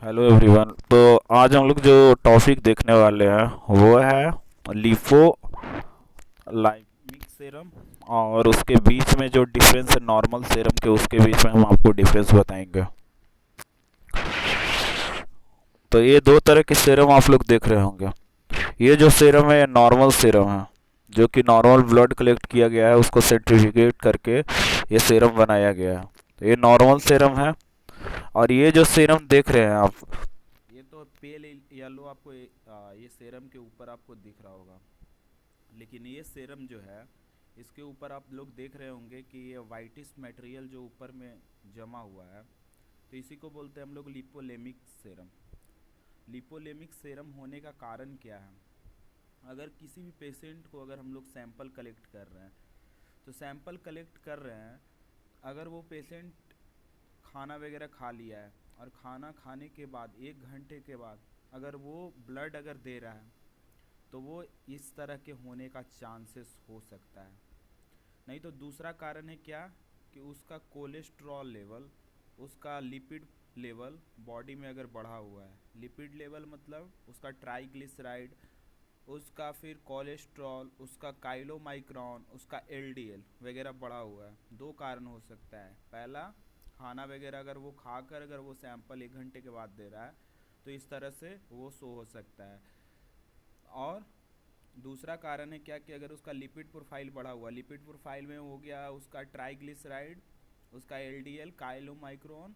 Hello everyone. तो आज हम लोग जो टॉपिक देखने वाले हैं वो है लिफो लाइमिक सेरम, और उसके बीच में जो डिफरेंस है नॉर्मल सेरम के, उसके बीच में हम आपको डिफरेंस बताएंगे। तो ये दो तरह के सेरम आप लोग देख रहे होंगे। ये जो सेरम है ये नॉर्मल सेरम है, जो कि नॉर्मल ब्लड कलेक्ट किया गया है, उसको सेंट्रीफ्यूगेट करके ये सेरम बनाया गया है। तो ये नॉर्मल सेरम है। और ये जो सेरम देख रहे हैं आप, ये तो पेल येलो आपको ये सेरम के ऊपर आपको दिख रहा होगा। लेकिन ये सेरम जो है, इसके ऊपर आप लोग देख रहे होंगे कि ये वाइटिश मटेरियल जो ऊपर में जमा हुआ है, तो इसी को बोलते हैं हम लोग लिपोलेमिक सेरम। लिपोलेमिक सेरम होने का कारण क्या है? अगर किसी भी पेशेंट को अगर हम लोग सैंपल कलेक्ट कर रहे हैं, तो सैंपल कलेक्ट कर रहे हैं, अगर वो पेशेंट खाना वगैरह खा लिया है और खाना खाने के बाद 1 घंटे के बाद अगर वो ब्लड अगर दे रहा है, तो वो इस तरह के होने का चांसेस हो सकता है। नहीं तो दूसरा कारण है क्या, कि उसका कोलेस्ट्रॉल लेवल, उसका लिपिड लेवल बॉडी में अगर बढ़ा हुआ है। लिपिड लेवल मतलब उसका ट्राइग्लिसराइड, उसका फिर कोलेस्ट्रॉल, उसका काइलोमाइक्रॉन, उसका एलडीएल वगैरह बढ़ा हुआ है। दो कारण हो सकता है। पहला, खाना वगैरह अगर वो खाकर अगर वो सैंपल 1 घंटे के बाद दे रहा है, तो इस तरह से वो शो हो सकता है। और दूसरा कारण है क्या, कि अगर उसका लिपिड प्रोफाइल बढ़ा हुआ, लिपिड प्रोफाइल में हो गया उसका ट्राइग्लिसराइड, उसका एलडीएल, काइलोमाइक्रोन,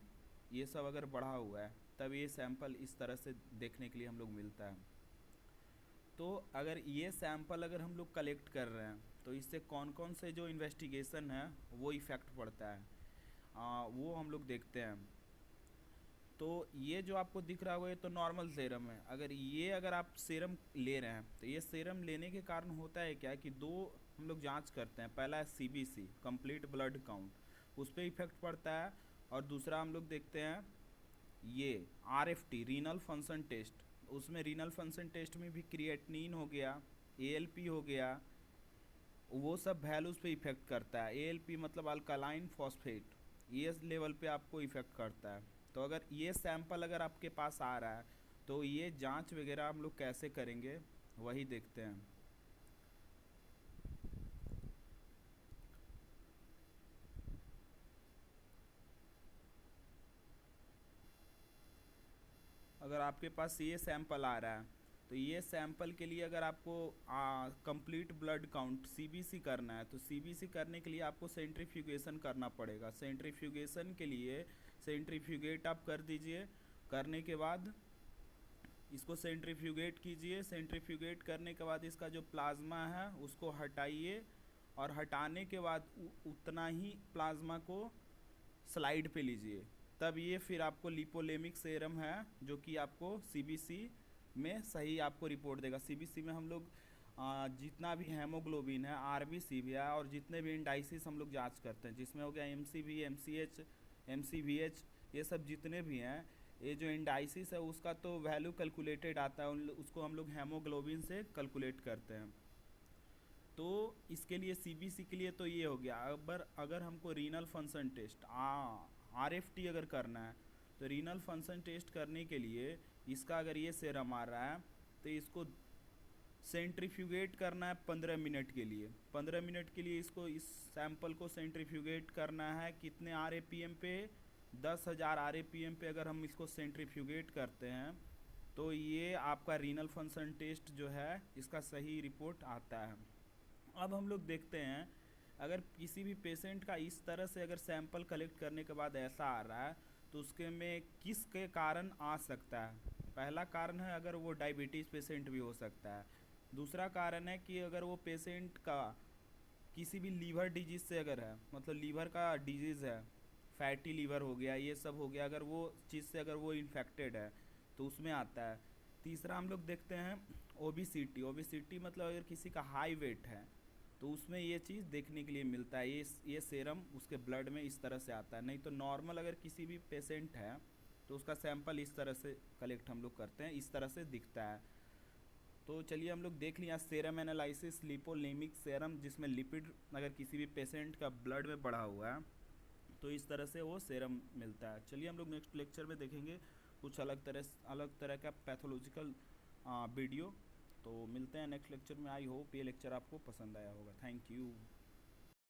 ये सब अगर बढ़ा हुआ है, तब ये सैंपल इस तरह से देखने के लिए हम लोग मिलता है। तो अगर ये सैंपल अगर हम लोग कलेक्ट कर रहे हैं, तो इससे कौन कौन से जो इन्वेस्टिगेशन है वो इफ़ेक्ट पड़ता है, वो हम लोग देखते हैं। तो ये जो आपको दिख रहा होगा, ये तो नॉर्मल सेरम है। अगर आप सेरम ले रहे हैं, तो ये सेरम लेने के कारण होता है क्या, कि दो हम लोग जांच करते हैं। पहला है सीबीसी, कंप्लीट ब्लड काउंट, उस पर इफेक्ट पड़ता है। और दूसरा हम लोग देखते हैं ये आरएफटी, रीनल फंक्शन टेस्ट। उसमें रीनल फंक्शन टेस्ट में भी क्रिएटिनिन हो गया, एएलपी हो गया, वो सब वैल्यूज़ पे इफेक्ट करता है। एएलपी मतलब अल्कलाइन फॉस्फेट, ये लेवल पे आपको इफेक्ट करता है। तो अगर ये सैंपल अगर आपके पास आ रहा है, तो ये जांच वगैरह हम लोग कैसे करेंगे, वही देखते हैं। अगर आपके पास ये सैंपल आ रहा है, तो ये सैंपल के लिए अगर आपको कंप्लीट ब्लड काउंट सीबीसी करना है, तो सीबीसी करने के लिए आपको सेंट्रीफ्यूगेशन करना पड़ेगा। सेंट्रीफ्यूगेशन के लिए सेंट्रीफ्यूगेट आप कर दीजिए। करने के बाद इसको सेंट्रीफ्यूगेट कीजिए। सेंट्रीफ्यूगेट करने के बाद इसका जो प्लाज्मा है उसको हटाइए, और हटाने के बाद उतना ही प्लाज्मा को स्लाइड पे लीजिए। तब ये फिर आपको लिपोलेमिक सेरम है, जो कि आपको सीबीसी में सही आपको रिपोर्ट देगा। सीबीसी में हम लोग जितना भी हेमोग्लोबिन है, आरबीसी भी है, और जितने भी इंडाइसिस हम लोग जांच करते हैं, जिसमें हो गया एमसीवी, एमसीएच, एमसीवीएच, ये सब जितने भी हैं, ये जो इंडाइसिस है उसका तो वैल्यू कैलकुलेटेड आता है, उसको हम लोग हेमोग्लोबिन से कैलकुलेट करते हैं। तो इसके लिए सीबीसी के लिए तो ये हो गया। अगर हमको रीनल फंक्शन टेस्ट आरएफटी अगर करना है, तो रीनल फंक्शन टेस्ट करने के लिए इसका अगर ये सेरम आ रहा है, तो इसको सेंट्रीफ्यूगेट करना है 15 मिनट के लिए। 15 मिनट के लिए इसको, इस सैंपल को सेंट्रीफ्यूगेट करना है कितने आरएपीएम पे, 10,000 आरएपीएम पे अगर हम इसको सेंट्रीफ्यूगेट करते हैं, तो ये आपका रीनल फंक्शन टेस्ट जो है इसका सही रिपोर्ट आता है। अब हम लोग देखते हैं, अगर किसी भी पेशेंट का इस तरह से अगर सैंपल कलेक्ट करने के बाद ऐसा आ रहा है, तो उसके में किसके कारण आ सकता है। पहला कारण है, अगर वो डायबिटीज़ पेशेंट भी हो सकता है। दूसरा कारण है कि अगर वो पेशेंट का किसी भी लीवर डिजीज़ से अगर है, मतलब लीवर का डिजीज़ है, फैटी लीवर हो गया, ये सब हो गया, अगर वो चीज़ से अगर वो इन्फेक्टेड है, तो उसमें आता है। तीसरा हम लोग देखते हैं ओबिसिटी। ओबिसिटी मतलब अगर किसी का हाई वेट है, तो उसमें ये चीज़ देखने के लिए मिलता है। ये सेरम उसके ब्लड में इस तरह से आता है। नहीं तो नॉर्मल अगर किसी भी पेशेंट है, तो उसका सैंपल इस तरह से कलेक्ट हम लोग करते हैं, इस तरह से दिखता है। तो चलिए हम लोग देख लिया सेरम एनालिसिस, लिपोलेमिक सेरम, जिसमें लिपिड अगर किसी भी पेशेंट का ब्लड में बढ़ा हुआ है, तो इस तरह से वो सेरम मिलता है। चलिए हम लोग नेक्स्ट लेक्चर में देखेंगे कुछ अलग तरह का पैथोलॉजिकल वीडियो। तो मिलते हैं नेक्स्ट लेक्चर में। आई होप ये लेक्चर आपको पसंद आया होगा। Thank you.